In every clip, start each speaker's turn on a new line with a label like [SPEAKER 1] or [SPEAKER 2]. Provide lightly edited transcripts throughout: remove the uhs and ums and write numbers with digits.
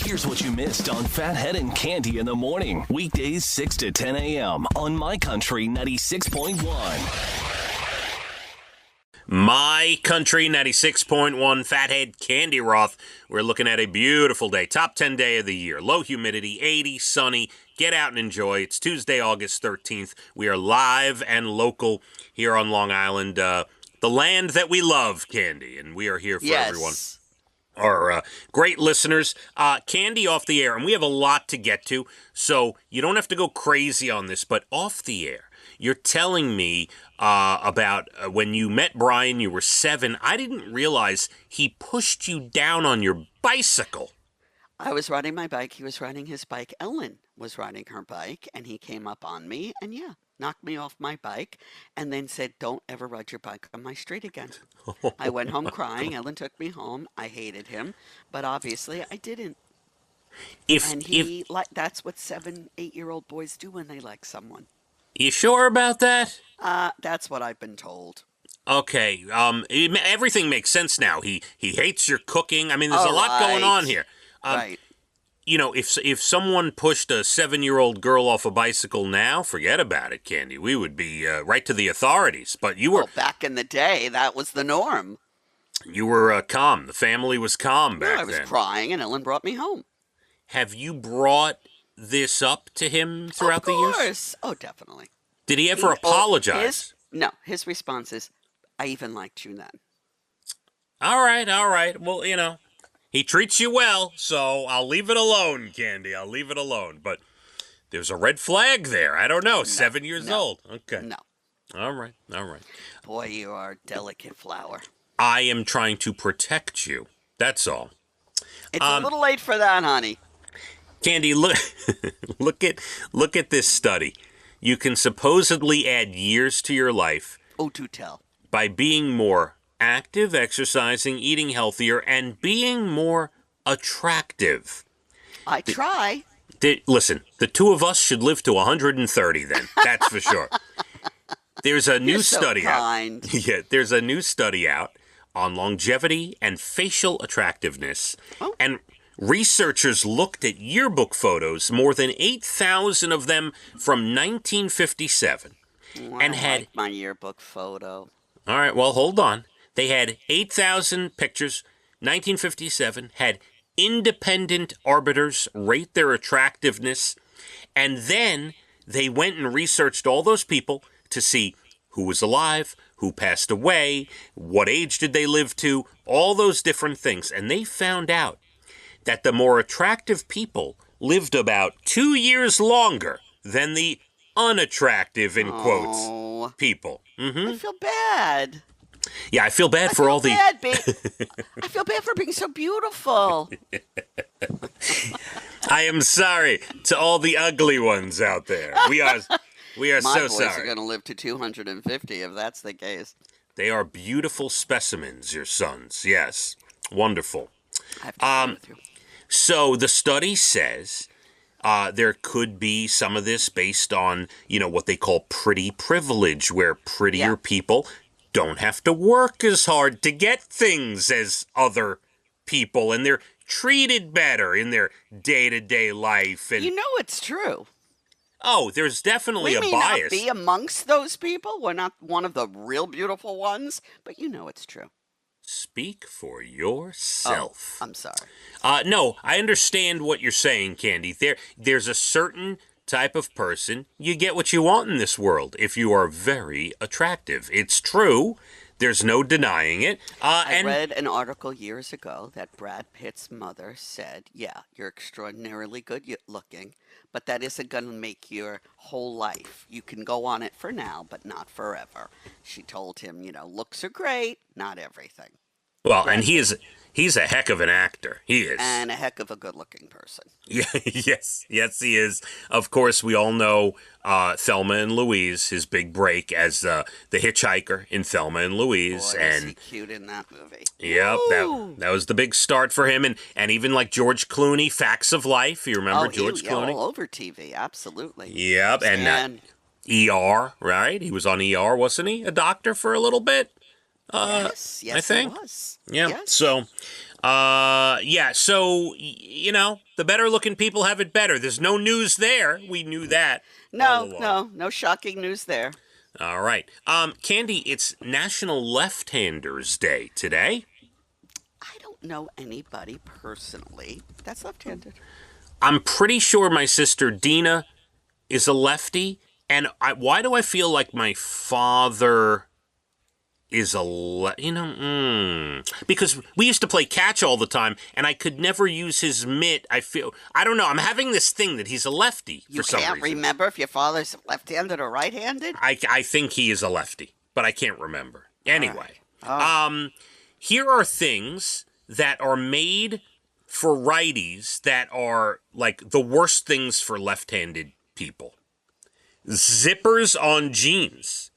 [SPEAKER 1] Here's what you missed on Phathead and Cande in the morning. Weekdays 6 to 10 a.m. on My Country 96.1.
[SPEAKER 2] My Country 96.1, Phathead, Cande Roth. We're looking at a beautiful day. Top 10 day of the year. Low humidity, 80, sunny. Get out and enjoy. It's Tuesday, August 13th. We are live and local here on Long Island, the land that we love, Cande, and we are here for everyone. Our great listeners. Cande off the air, and we have a lot to get to, so you don't have to go crazy on this, but off the air, you're telling me about when you met Brian, you were 7. I didn't realize he pushed you down on your bicycle.
[SPEAKER 3] I was riding my bike. He was riding his bike. Ellen was riding her bike, and he came up on me and, knocked me off my bike and then said, "Don't ever ride your bike on my street again." I went home crying. Ellen took me home. I hated him, but obviously I didn't. That's what 7, 8-year-old boys do when they like someone.
[SPEAKER 2] You sure about that?
[SPEAKER 3] That's what I've been told.
[SPEAKER 2] Okay. Everything makes sense now. He hates your cooking. I mean, there's a lot going on here.
[SPEAKER 3] Right.
[SPEAKER 2] You know, if someone pushed a 7-year-old girl off a bicycle now, forget about it, Cande. We would be right to the authorities. But you were...
[SPEAKER 3] Well, back in the day, that was the norm.
[SPEAKER 2] You were calm. The family was calm back then.
[SPEAKER 3] I was crying, and Ellen brought me home.
[SPEAKER 2] Have you brought this up to him throughout the years?
[SPEAKER 3] Of course. Oh, definitely.
[SPEAKER 2] Did he ever apologize?
[SPEAKER 3] No. His response is, "I even liked you then."
[SPEAKER 2] All right. Well, he treats you well, so I'll leave it alone, Cande. I'll leave it alone. But there's a red flag there. I don't know.
[SPEAKER 3] No,
[SPEAKER 2] 7 years old. Okay.
[SPEAKER 3] No.
[SPEAKER 2] All right.
[SPEAKER 3] Boy, you are a delicate flower.
[SPEAKER 2] I am trying to protect you. That's all.
[SPEAKER 3] It's a little late for that, honey.
[SPEAKER 2] Cande, look at this study. You can supposedly add years to your life.
[SPEAKER 3] Oh, do tell.
[SPEAKER 2] By being more active, exercising, eating healthier, and being more attractive.
[SPEAKER 3] I try.
[SPEAKER 2] Listen, the two of us should live to 130 then. That's for sure. There's a new study out. Yeah, there's a new study out on longevity and facial attractiveness.
[SPEAKER 3] Oh.
[SPEAKER 2] And researchers looked at yearbook photos, more than 8,000 of them from 1957. And had
[SPEAKER 3] like my yearbook photo.
[SPEAKER 2] All right, well, hold on. They had 8,000 pictures. 1957 had independent arbiters rate their attractiveness. And then they went and researched all those people to see who was alive, who passed away, what age did they live to, all those different things. And they found out that the more attractive people lived about 2 years longer than the unattractive, in quotes, people. Mm-hmm.
[SPEAKER 3] I feel bad.
[SPEAKER 2] Yeah, I feel bad for all the...
[SPEAKER 3] I feel bad for being so beautiful.
[SPEAKER 2] I am sorry to all the ugly ones out there. We are so sorry.
[SPEAKER 3] My boys are going to live to 250 if that's the case.
[SPEAKER 2] They are beautiful specimens, your sons. Yes. Wonderful.
[SPEAKER 3] I have to agree with you.
[SPEAKER 2] So the study says there could be some of this based on, what they call pretty privilege, where prettier people don't have to work as hard to get things as other people, and they're treated better in their day-to-day life. And
[SPEAKER 3] it's true.
[SPEAKER 2] Oh, there's definitely a bias.
[SPEAKER 3] We may not be amongst those people. We're not one of the real beautiful ones, but it's true.
[SPEAKER 2] Speak for yourself.
[SPEAKER 3] Oh, I'm sorry.
[SPEAKER 2] No, I understand what you're saying, Cande. There's a certain type of person, you get what you want in this world if you are very attractive. It's true. There's no denying it.
[SPEAKER 3] I read an article years ago that Brad Pitt's mother said, "Yeah, you're extraordinarily good looking, but that isn't going to make your whole life. You can go on it for now, but not forever." She told him, looks are great, not everything.
[SPEAKER 2] Well, and he's a heck of an actor. He is.
[SPEAKER 3] And a heck of a good-looking person.
[SPEAKER 2] Yeah, yes, he is. Of course, we all know Thelma and Louise, his big break as the hitchhiker in Thelma and Louise.
[SPEAKER 3] Boy,
[SPEAKER 2] and
[SPEAKER 3] is he cute in that movie.
[SPEAKER 2] Yep, that was the big start for him. And even like George Clooney, Facts of Life. You remember George Clooney?
[SPEAKER 3] All over TV, absolutely.
[SPEAKER 2] Yep, and ER, right? He was on ER, wasn't he? A doctor for a little bit?
[SPEAKER 3] Yes,
[SPEAKER 2] I think.
[SPEAKER 3] he was.
[SPEAKER 2] Yeah.
[SPEAKER 3] Yes.
[SPEAKER 2] So, Yeah, so, the better looking people have it better. There's no news there. We knew that all along.
[SPEAKER 3] No shocking news there.
[SPEAKER 2] All right. Candy, it's National Left-handers Day today.
[SPEAKER 3] I don't know anybody personally that's left-handed.
[SPEAKER 2] I'm pretty sure my sister Dina is a lefty, and why do I feel like my father is because we used to play catch all the time, and I could never use his mitt. I don't know, I'm having this thing that he's a lefty for some reason.
[SPEAKER 3] You can't remember if your father's left-handed or right-handed?
[SPEAKER 2] I think he is a lefty, but I can't remember. Anyway,
[SPEAKER 3] right.
[SPEAKER 2] Here are things that are made for righties that are like the worst things for left-handed people. Zippers on jeans.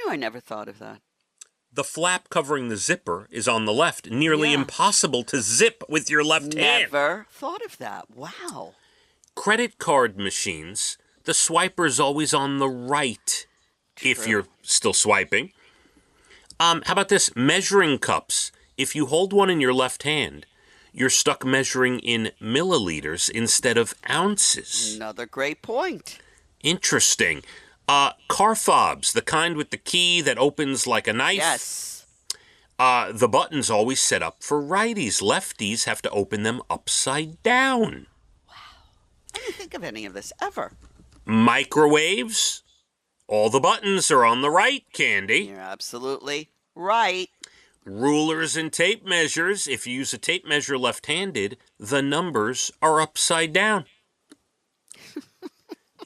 [SPEAKER 3] I never thought of that.
[SPEAKER 2] The flap covering the zipper is on the left. Nearly impossible to zip with your left hand.
[SPEAKER 3] Never thought of that. Wow.
[SPEAKER 2] Credit card machines, the swiper's always on the right.
[SPEAKER 3] True.
[SPEAKER 2] If you're still swiping. How about this? Measuring cups. If you hold one in your left hand, you're stuck measuring in milliliters instead of ounces.
[SPEAKER 3] Another great point.
[SPEAKER 2] Interesting. Car fobs, the kind with the key that opens like a knife.
[SPEAKER 3] Yes.
[SPEAKER 2] The button's always set up for righties. Lefties have to open them upside down.
[SPEAKER 3] Wow. I didn't think of any of this ever.
[SPEAKER 2] Microwaves. All the buttons are on the right, Candy.
[SPEAKER 3] You're absolutely right.
[SPEAKER 2] Rulers and tape measures. If you use a tape measure left-handed, the numbers are upside down.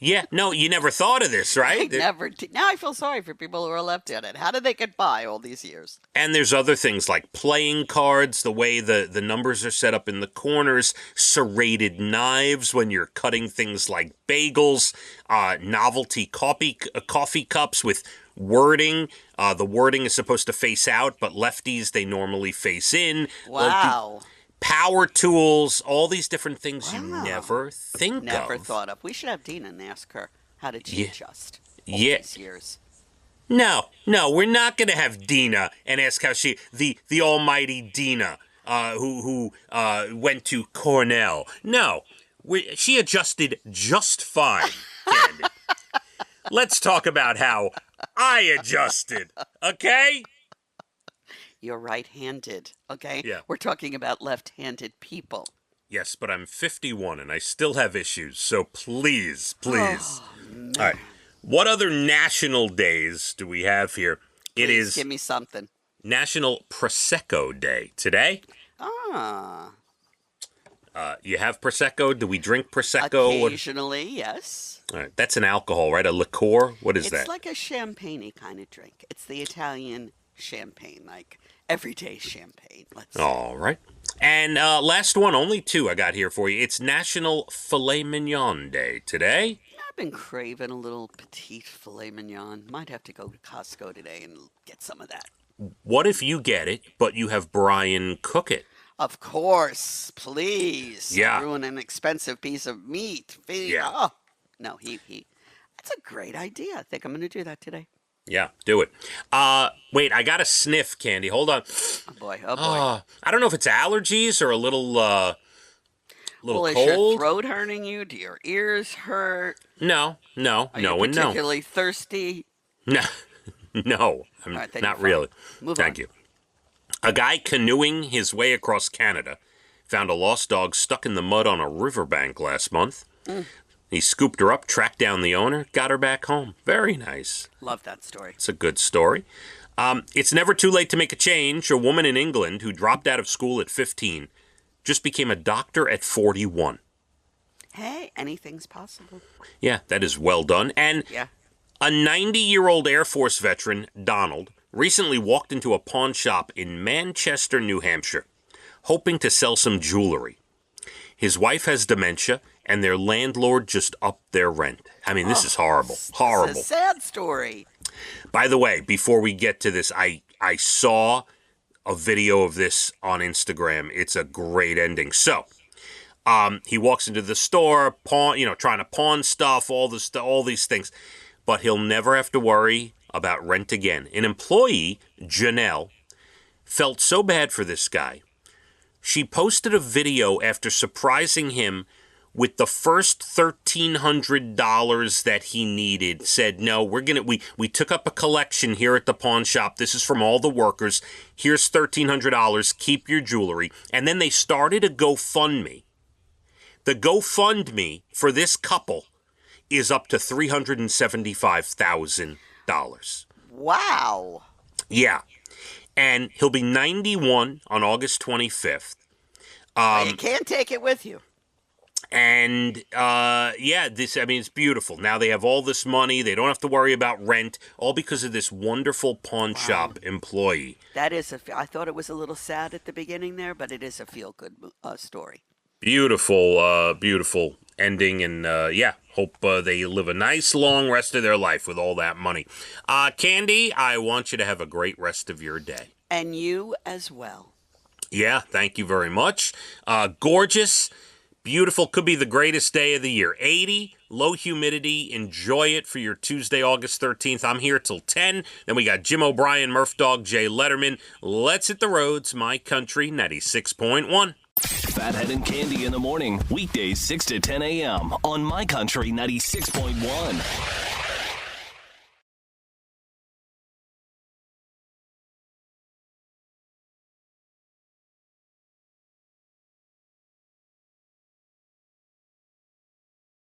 [SPEAKER 2] Yeah, no, you never thought of this, right?
[SPEAKER 3] Now I feel sorry for people who are left-handed. How did they get by all these years?
[SPEAKER 2] And there's other things like playing cards, the way the numbers are set up in the corners, serrated knives when you're cutting things like bagels, novelty coffee cups with wording. The wording is supposed to face out, but lefties, they normally face in.
[SPEAKER 3] Wow.
[SPEAKER 2] Power tools, all these different things you never think of.
[SPEAKER 3] Never thought of. We should have Dina and ask her, how did she adjust all these years?
[SPEAKER 2] No, we're not going to have Dina and ask how the almighty Dina, who went to Cornell. No, she adjusted just fine, Candy. Let's talk about how I adjusted, okay?
[SPEAKER 3] You're right-handed, okay?
[SPEAKER 2] Yeah.
[SPEAKER 3] We're talking about left-handed people.
[SPEAKER 2] Yes, but I'm 51 and I still have issues, so please.
[SPEAKER 3] Oh,
[SPEAKER 2] All right. What other national days do we have here?
[SPEAKER 3] Please,
[SPEAKER 2] it is
[SPEAKER 3] give me something.
[SPEAKER 2] National Prosecco Day today. You have Prosecco? Do we drink Prosecco?
[SPEAKER 3] Occasionally, yes.
[SPEAKER 2] All right. That's an alcohol, right? A liqueur? What is that?
[SPEAKER 3] It's like a champagne-y kind of drink. It's the Italian champagne, like everyday champagne, let's say.
[SPEAKER 2] All right. And last one, only two I got here for you. It's National Filet Mignon Day today.
[SPEAKER 3] I've been craving a little petite filet mignon. Might have to go to Costco today and get some of that.
[SPEAKER 2] What if you get it, but you have Brian cook it?
[SPEAKER 3] Of course, please.
[SPEAKER 2] Yeah.
[SPEAKER 3] Ruin an expensive piece of meat.
[SPEAKER 2] Yeah.
[SPEAKER 3] Oh, no, he. That's a great idea. I think I'm going to do that today.
[SPEAKER 2] Yeah, do it. Wait, I got a sniff, Candy. Hold on.
[SPEAKER 3] Oh boy.
[SPEAKER 2] I don't know if it's allergies or a little
[SPEAKER 3] Well,
[SPEAKER 2] cold.
[SPEAKER 3] is your throat hurting you? Do your ears hurt?
[SPEAKER 2] No,
[SPEAKER 3] Are you particularly thirsty?
[SPEAKER 2] No, no, I'm
[SPEAKER 3] All right, then
[SPEAKER 2] not
[SPEAKER 3] you're fine.
[SPEAKER 2] really.
[SPEAKER 3] Move
[SPEAKER 2] Thank
[SPEAKER 3] on.
[SPEAKER 2] you. A guy canoeing his way across Canada found a lost dog stuck in the mud on a riverbank last month. He scooped her up, tracked down the owner, got her back home. Very nice.
[SPEAKER 3] Love that story.
[SPEAKER 2] It's a good story. It's never too late to make a change. A woman in England who dropped out of school at 15 just became a doctor at 41.
[SPEAKER 3] Hey, anything's possible.
[SPEAKER 2] Yeah, that is well done. And
[SPEAKER 3] Yeah.
[SPEAKER 2] a 90-year-old Air Force veteran, Donald, recently walked into a pawn shop in Manchester, New Hampshire, hoping to sell some jewelry. His wife has dementia, and their landlord just upped their rent. I mean, this is horrible. Horrible.
[SPEAKER 3] It's a sad story.
[SPEAKER 2] By the way, before we get to this, I saw a video of this on Instagram. It's a great ending. So, he walks into the store, trying to pawn stuff, all these things, but he'll never have to worry about rent again. An employee, Janelle, felt so bad for this guy. She posted a video after surprising him with the first $1,300 that he needed. Said, no, we took up a collection here at the pawn shop. This is from all the workers. Here's $1,300. Keep your jewelry. And then they started a GoFundMe. The GoFundMe for this couple is up to $375,000.
[SPEAKER 3] Wow.
[SPEAKER 2] Yeah. And he'll be 91 on August 25th.
[SPEAKER 3] You can't take it with you.
[SPEAKER 2] And, it's beautiful. Now they have all this money. They don't have to worry about rent, all because of this wonderful pawn shop employee.
[SPEAKER 3] That is I thought it was a little sad at the beginning there, but it is a feel-good story.
[SPEAKER 2] Beautiful ending. And, hope they live a nice, long rest of their life with all that money. Cande, I want you to have a great rest of your day.
[SPEAKER 3] And you as well.
[SPEAKER 2] Yeah, thank you very much. Gorgeous. Beautiful, could be the greatest day of the year. 80, low humidity. Enjoy it for your Tuesday, August 13th. I'm here till 10. Then we got Jim O'Brien, Murph Dog, Jay Letterman. Let's hit the roads. My Country 96.1.
[SPEAKER 1] Phathead and Cande in the morning. Weekdays 6 to 10 a.m. on My Country 96.1.